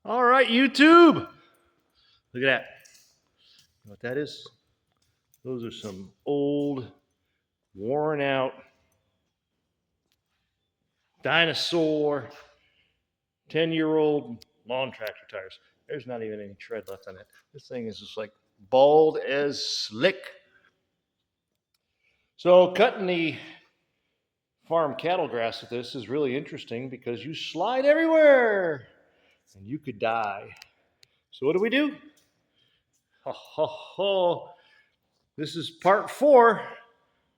All right, YouTube. Look at that. You know what that is? Those are some old, worn out, dinosaur, 10-year-old lawn tractor tires. There's not even any tread left on it. This thing is just like bald as slick. So cutting the farm cattle grass with this is really interesting because you slide everywhere and you could die. So what do? Ho, ho, ho. This is part 4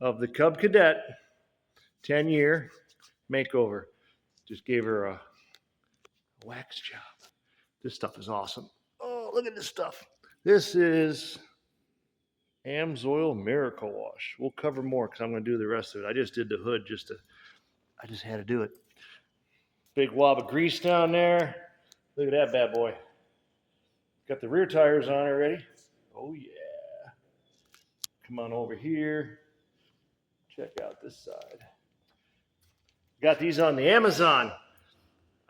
of the Cub Cadet 10-year makeover. Just gave her a wax job. This stuff is awesome. Oh, look at this stuff. This is amsoil Miracle Wash. We'll cover more because I'm going to do the rest of it. I just did the hood I just had to do it. Big wad of grease down there. Look at that bad boy. Got the rear tires on already. Oh yeah. Come on over here. Check out this side. Got these on the Amazon.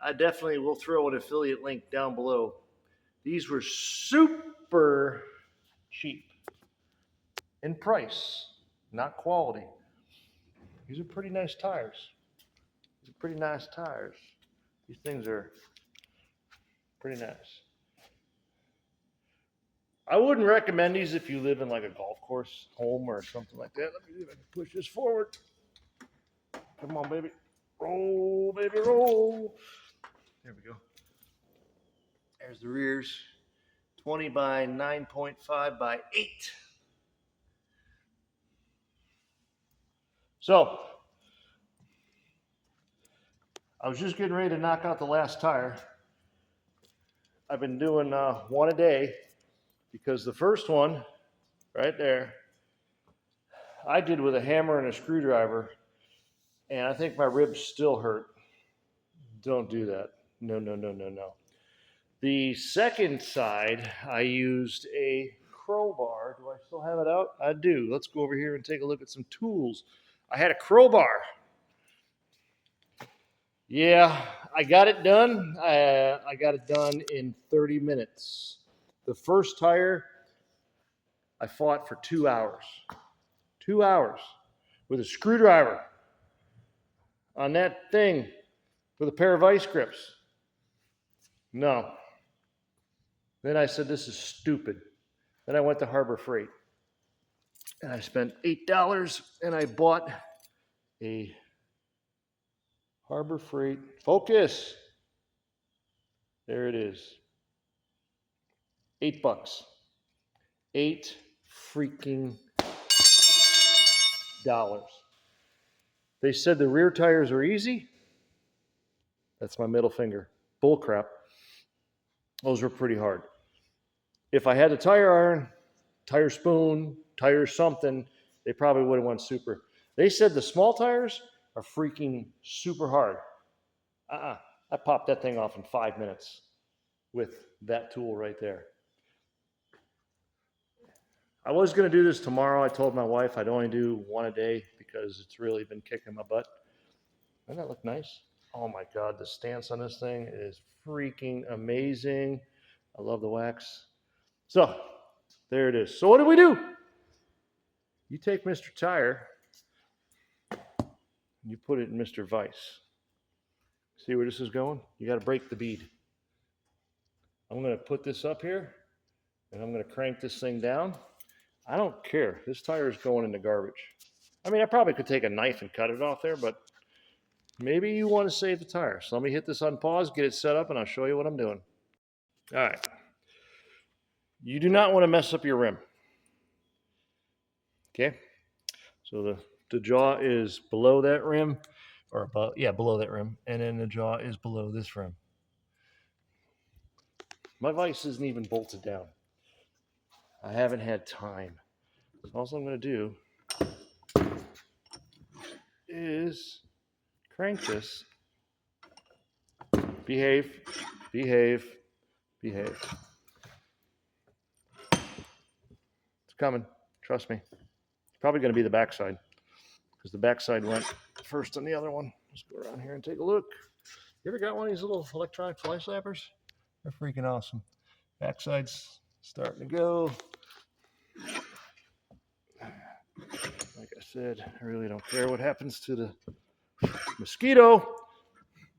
I definitely will throw an affiliate link down below. These were super cheap in price, not quality. These are pretty nice tires. These things are pretty nice. I wouldn't recommend these if you live in like a golf course home or something like that. Let me see if I can push this forward. Come on, baby. Roll, baby, roll. There we go. There's the rears. 20 by 9.5 by 8. So, I was just getting ready to knock out the last tire. I've been doing one a day because the first one, right there, I did with a hammer and a screwdriver, and I think my ribs still hurt. Don't do that. No. The second side, I used a crowbar. Do I still have it out? I do. Let's go over here and take a look at some tools. I had a crowbar. Yeah, I got it done. I got it done in 30 minutes. The first tire, I fought for 2 hours. 2 hours with a screwdriver on that thing with a pair of vice grips. No. Then I said, this is stupid. Then I went to Harbor Freight. And I spent $8 and I bought a Harbor Freight. Focus. There it is. $8. $8 freaking dollars. They said the rear tires are easy. That's my middle finger. Bull crap. Those were pretty hard. If I had a tire iron, tire spoon, tire something, they probably would have went super. They said the small tires are freaking super hard. I popped that thing off in 5 minutes with that tool right there. I was going to do this tomorrow. I told my wife I'd only do one a day because it's really been kicking my butt. Doesn't that look nice? Oh my God, the stance on this thing is freaking amazing. I love the wax. So, there it is. So what do? You take Mr. Tire, you put it in Mr. Vice. See where this is going? You got to break the bead. I'm going to put this up here, and I'm going to crank this thing down. I don't care. This tire is going in the garbage. I mean, I probably could take a knife and cut it off there, but maybe you want to save the tire. So let me hit this on pause, get it set up, and I'll show you what I'm doing. All right. You do not want to mess up your rim. Okay? So the jaw is below that rim, or above, below that rim, and then the jaw is below this rim. My vise isn't even bolted down. I haven't had time. So all I'm going to do is crank this. Behave. It's coming. Trust me. It's probably going to be the backside because the backside went first on the other one. Let's go around here and take a look. You ever got one of these little electronic fly slappers? They're freaking awesome. Backside's starting to go. Like I said, I really don't care what happens to the mosquito.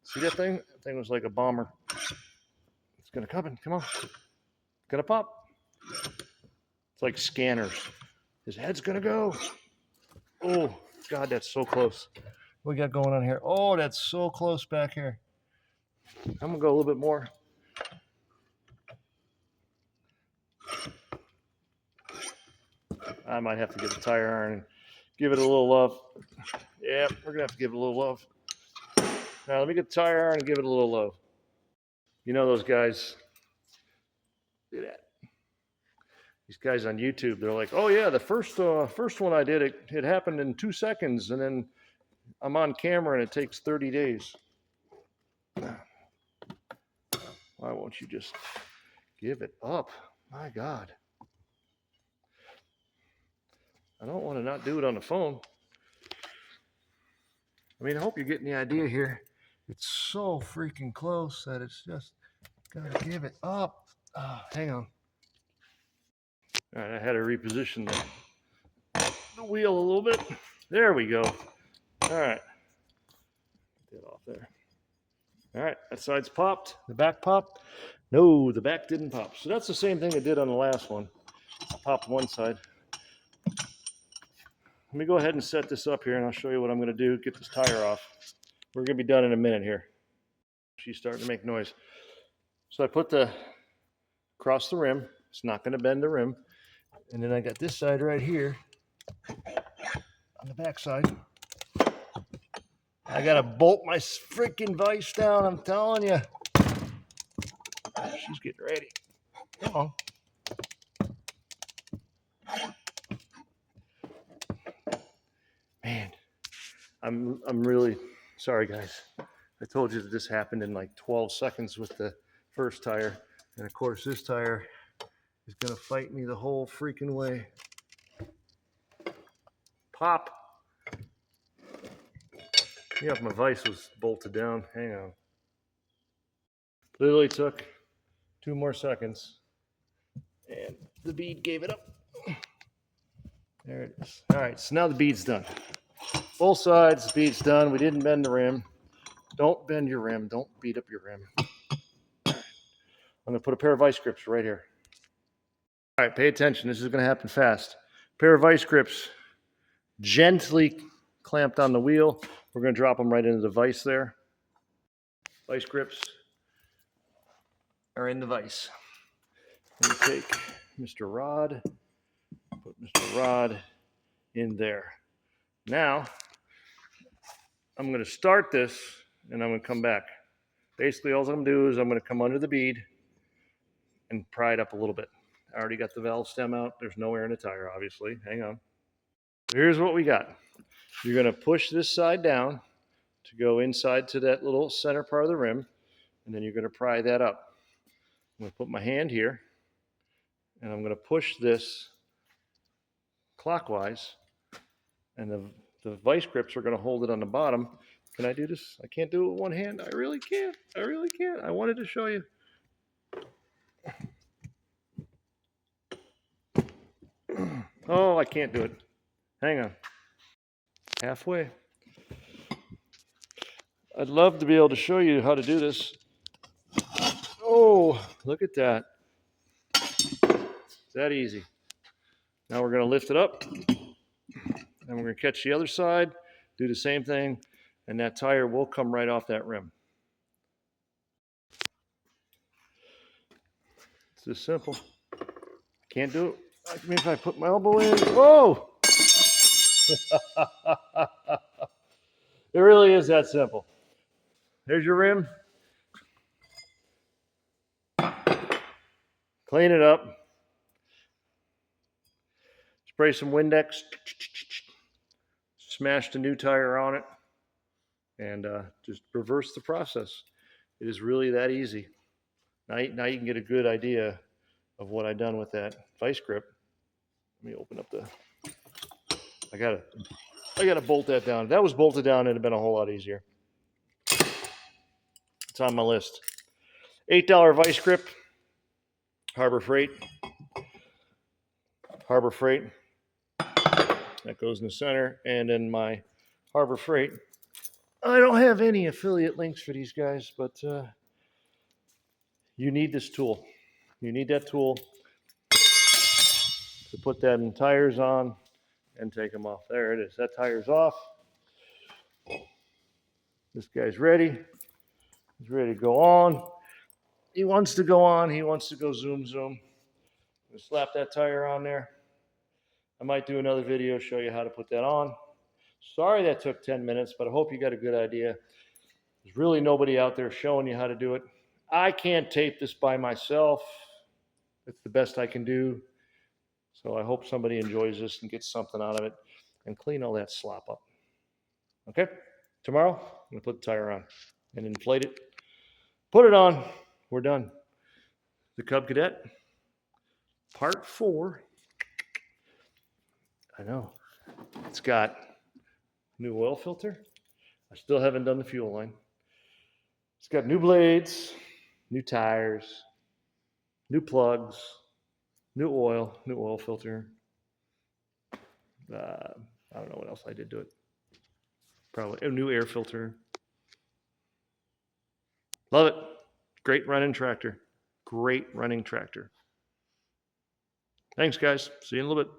See that thing? That thing was like a bomber. It's gonna come in. Come on. It's gonna pop. It's like scanners. His head's gonna go. Oh, God, that's so close. What we got going on here? Oh, that's so close back here. I'm gonna go a little bit more. I might have to get the tire iron and give it a little love. Yeah, we're gonna have to give it a little love. Now let me get the tire iron and give it a little love. You know those guys. Do that. These guys on YouTube, they're like, "Oh yeah, the first one I did, it happened in 2 seconds, and then I'm on camera and it takes 30 days." Why won't you just give it up? My God. I don't want to not do it on the phone. I mean, I hope you're getting the idea here. It's so freaking close that it's just gotta give it up. Oh, hang on. All right, I had to reposition the wheel a little bit. There we go. All right. Get that off there. All right, that side's popped. The back popped. No, the back didn't pop. So that's the same thing I did on the last one. I popped one side. Let me go ahead and set this up here, and I'll show you what I'm going to do. Get this tire off. We're going to be done in a minute here. She's starting to make noise. So I put the across the rim. It's not going to bend the rim. And then I got this side right here on the back side. I got to bolt my freaking vise down. I'm telling you. She's getting ready. Come on. Man, I'm really sorry, guys. I told you that this happened in like 12 seconds with the first tire. And of course, this tire is going to fight me the whole freaking way. Pop. Yeah, my vise was bolted down. Hang on. Literally took 2 more seconds. And the bead gave it up. There it is. All right, so now the bead's done. Both sides, the bead's done. We didn't bend the rim. Don't bend your rim. Don't beat up your rim. All right. I'm going to put a pair of vice grips right here. All right, pay attention. This is going to happen fast. Pair of vice grips gently clamped on the wheel. We're going to drop them right into the vise there. Vice grips are in the vise. And we take Mr. Rod, put Mr. Rod in there. Now, I'm going to start this, and I'm going to come back. Basically, all I'm going to do is I'm going to come under the bead and pry it up a little bit. I already got the valve stem out. There's no air in the tire, obviously. Hang on. Here's what we got. You're going to push this side down to go inside to that little center part of the rim, and then you're going to pry that up. I'm going to put my hand here, and I'm going to push this clockwise, and the vice grips are going to hold it on the bottom. Can I do this? I can't do it with one hand. I really can't. I really can't. I wanted to show you. Oh, I can't do it. Hang on. Halfway. I'd love to be able to show you how to do this. Oh, look at that. It's that easy. Now we're going to lift it up, and we're going to catch the other side, do the same thing, and that tire will come right off that rim. It's this simple. Can't do it. I mean, if I put my elbow in, whoa! It really is that simple. There's your rim. Clean it up. Spray some Windex. Smash the new tire on it. And just reverse the process. It is really that easy. Now you can get a good idea of what I've done with that vice grip. Let me open up the... I gotta bolt that down. If that was bolted down, it'd have been a whole lot easier. It's on my list. $8 vice grip, Harbor Freight. Harbor Freight. That goes in the center. And then my Harbor Freight. I don't have any affiliate links for these guys, but you need this tool. You need that tool to put them tires on and take them off. There it is. That tire's off. This guy's ready. He's ready to go on. He wants to go on. He wants to go zoom, zoom. Just slap that tire on there. I might do another video, show you how to put that on. Sorry that took 10 minutes, but I hope you got a good idea. There's really nobody out there showing you how to do it. I can't tape this by myself. It's the best I can do. So I hope somebody enjoys this and gets something out of it and clean all that slop up. Okay? Tomorrow, I'm going to put the tire on and inflate it. Put it on. We're done. The Cub Cadet, part 4. I know. It's got new oil filter. I still haven't done the fuel line. It's got new blades, new tires, new plugs, new oil filter. I don't know what else I did to it. Probably a new air filter. Love it. Great running tractor. Great running tractor. Thanks, guys. See you in a little bit.